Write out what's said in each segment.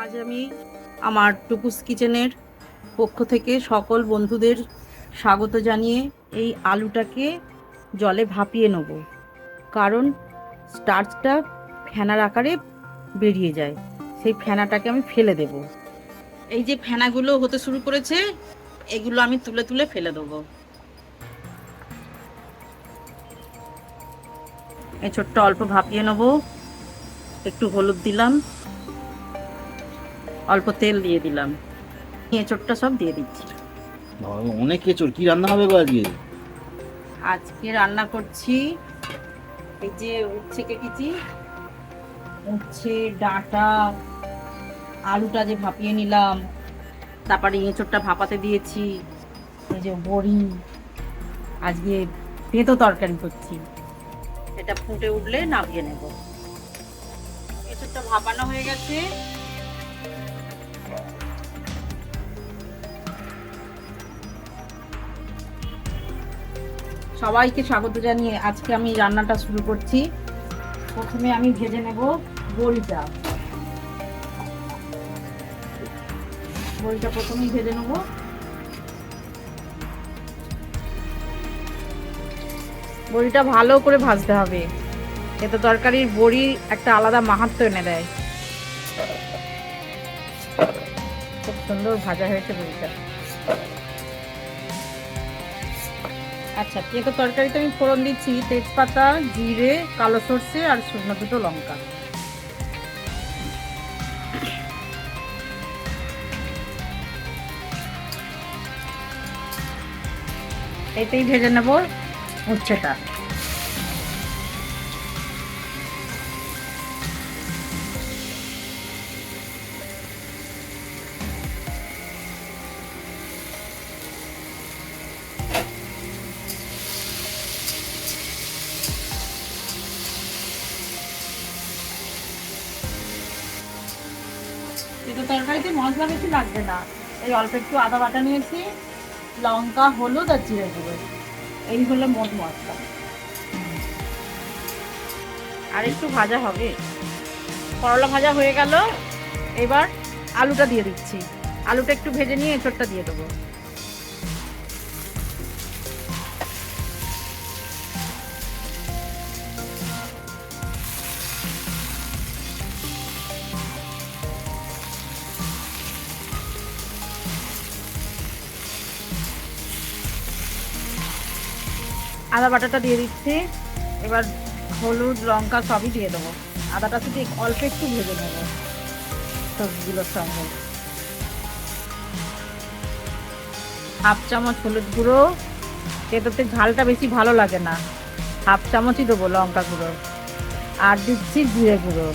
আজ আমি আমার টুকুস কিচেনের পক্ষ থেকে সকল বন্ধুদের স্বাগত জানিয়ে এই আলুটাকে জলে ভাপিয়ে নেব, কারণ স্টার্চটা ফেনার আকারে বেরিয়ে যায়। সেই ফেনাটাকে আমি ফেলে দেব। এই যে ফেনাগুলো হতে শুরু করেছে, এগুলো আমি তুলে তুলে ফেলে দেবো। এই ছোট্ট অল্প ভাপিয়ে নেব। একটু হলুদ দিলাম, অল্প তেল দিয়ে দিলাম, এঁচোড়টা সব দিয়ে দিচ্ছি। অনেক এঁচোড়, কি রান্না হবে গো আজকে? আজকে রান্না করছি, এই যে উচ্ছে কেটেছি, উচ্ছে ডাঁটা, আলুটা যে ভাপিয়ে নিলাম, তারপরে এঁচোড়টা ভাপাতে দিয়েছি, এই যে বড়ি, আজকে তেঁতো তরকারি করছি। এটা ফুটে উঠলে নামিয়ে নেব। এঁচোড়টা ভাপানো হয়ে গেছে। সবাইকে স্বাগত জানিয়ে আজকে আমি রান্নাটা শুরু করছি। প্রথমে আমি ভেজে নেব বড়িটা। বড়িটা প্রথমেই ভেজে নেব। বড়িটা ভালো করে ভাজতে হবে, এতে তরকারির বড়ি একটা আলাদা মাহাত্ম্য এনে দেয়। খুব সুন্দর ভাজা হয়েছে বড়িটা। আচ্ছা, তেঁতো তরকারিতে আমি ফোড়ন দিচ্ছি তেজপাতা, জিরে, কালো সর্ষে আর শুকনো দুটো লঙ্কা। এতেই ভেজে নেব উচ্ছেটা। তেঁতো তরকারিতে মশলা বেশি লাগবে না, এই অল্প একটু আদা বাটা নিয়েছি, লঙ্কা, হলুদ আর জিরে গুঁড়ো, এই হলো মোট মশলা। আর একটু ভাজা হবে। করলা ভাজা হয়ে গেল, এবার আলুটা দিয়ে দিচ্ছি। আলুটা একটু ভেজে নিয়ে এঁচোড়টা দিয়ে দেবো। আদা বাটাটা দিয়ে দিচ্ছি। এবার হলুদ, লঙ্কা সবই দিয়ে দেবো। আদাটা শুধু অল্প একটু ভেজে নেবো সবজিগুলোর সঙ্গে। হাফ চামচ হলুদ গুঁড়ো, এটাতে ঝালটা বেশি ভালো লাগে না, হাফ চামচই দেবো লঙ্কা গুঁড়ো, আর দিচ্ছি জিরে গুঁড়ো।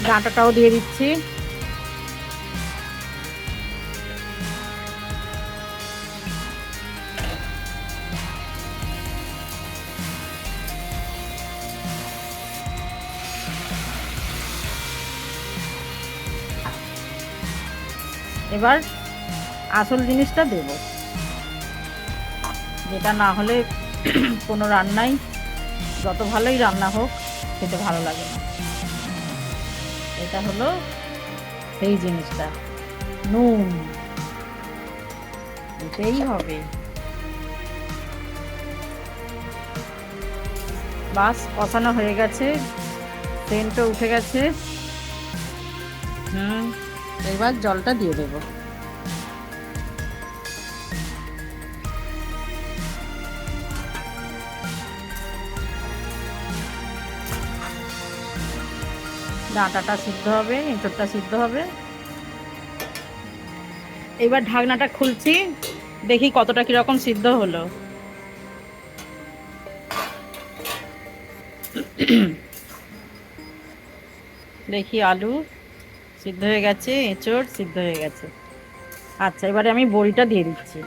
ডাঁটাটাও দিয়ে দিচ্ছি। এবার আসল জিনিসটা দেব, যেটা না হলে কোনো রান্নাই, যত ভালোই রান্না হোক, খেতে ভালো লাগে না। এটা হলো সেই জিনিসটা, নুন দিতেই হবে। বাস কষানো হয়ে গেছে, সেন্টটা উঠে গেছে। এবার জলটা দিয়ে দেবো। ডাঁটাটা সিদ্ধ হবে, এঁচোড়টা সিদ্ধ হবে। এবার ঢাকনাটা খুলছি, দেখি কতটা কিরকম সিদ্ধ হলো। দেখি আলু সিদ্ধ হয়ে গেছে, এঁচোড় সিদ্ধ হয়ে গেছে। আচ্ছা, এবারে আমি বড়িটা দিয়ে দিচ্ছি।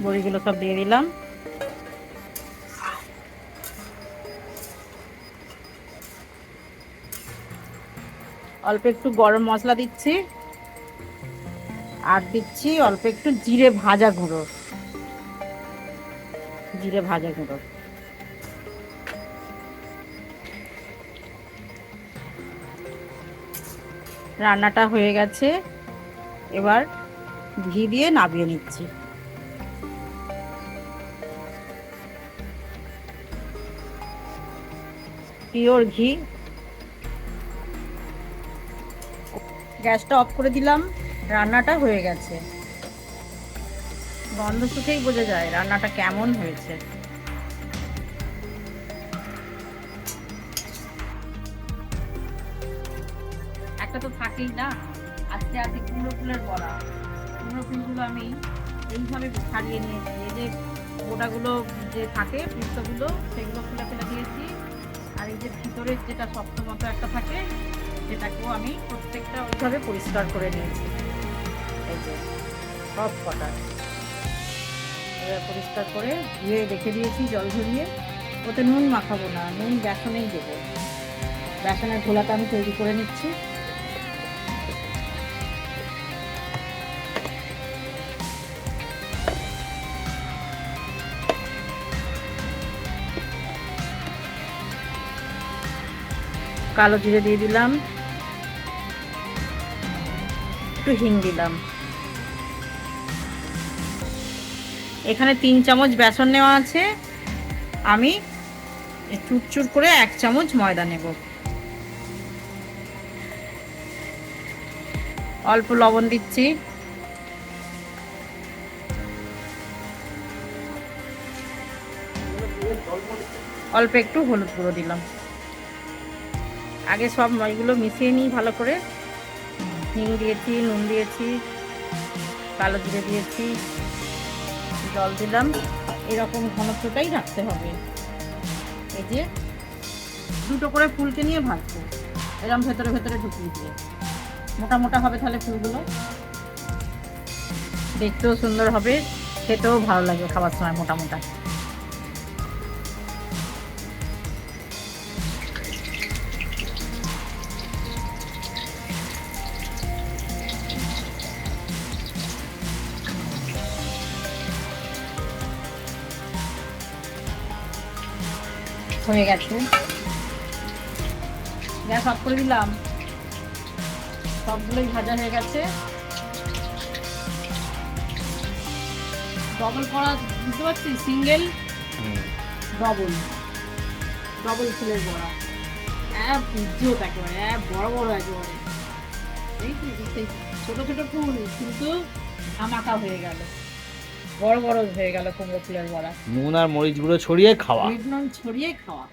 বড়িগুলো সব দিয়ে দিলাম। অল্প একটু গরম মশলা দিচ্ছি, আর দিচ্ছি অল্প একটু জিরে ভাজা গুঁড়ো। জিরে ভাজা গুঁড়ো রান্নাটা হয়ে গেছে, এবার ঘি দিয়ে নামিয়ে নিচ্ছি। পিওর ঘি। গ্যাসটা অফ করে দিলাম, রান্নাটা হয়ে গেছে। গন্ধ শুকেই বোঝা যায় রান্নাটা কেমন হয়েছে। একটা তো থাকেই না, আজকে আছে কুমড়ো ফুলের বড়া। কুমড়ো ফুলগুলো আমি এইভাবে ছাড়িয়ে নিয়েছি, এই যে গোটাগুলো যে থাকে পিস্তগুলো সেগুলো খুলে ফেলে দিয়েছি, আর এই যে ভিতরের যেটা শক্ত মতো একটা থাকে সেটাকেও আমি প্রত্যেকটা ওইভাবে পরিষ্কার করে নিয়েছি। এই যে সব কটা পরিষ্কার করে ধুয়ে রেখে দিয়েছি জল ঝরিয়ে। ওতে নুন মাখাবো না, নুন বেসনেই দেবো। বেসনের ঘোলাটা আমি তৈরি করে নিচ্ছি। কালো জিরে দিয়ে দিলাম, একটু হিং দিলাম। এখানে 3 চামচ বেসন নেওয়া আছে, আমি চুরচুর করে 1 চামচ ময়দা নেব। অল্প লবণ দিচ্ছি, অল্প একটু হলুদ গুঁড়ো দিলাম। আগে সব এগুলো মিশিয়ে নিই ভালো করে। হিং দিয়েছি, নুন দিয়েছি, কালো জিরে দিয়েছি, জল দিলাম। এরকম ঘনত্বটাই রাখতে হবে। এই যে দুটো করে ফুলকে নিয়ে ভাজবো, এরকম ভেতরে ভেতরে ঢুকিয়ে দিয়ে। মোটা মোটা হবে তাহলে ফুলগুলো, দেখতেও সুন্দর হবে, খেতেও ভালো লাগবে খাবার সময় মোটা মোটা। হয়ে গেছে, গ্যাস অফ করে দিলাম। সবগুলোই ভাজা হয়ে গেছে। ডবল করা বুঝতে পারছি, সিঙ্গেল ডবল ডবল ফুলের বড়া। পুজোত একেবারে বড় বড় একেবারে। এই ছোট ছোট ফুল কিন্তু ধামাকা হয়ে গেল, বড় বড় হয়ে গেল কুমড়ো ফুলের বড়া। নুন আর মরিচ গুঁড়ো ছড়িয়ে খাওয়া। নুন ছড়িয়ে খাওয়া।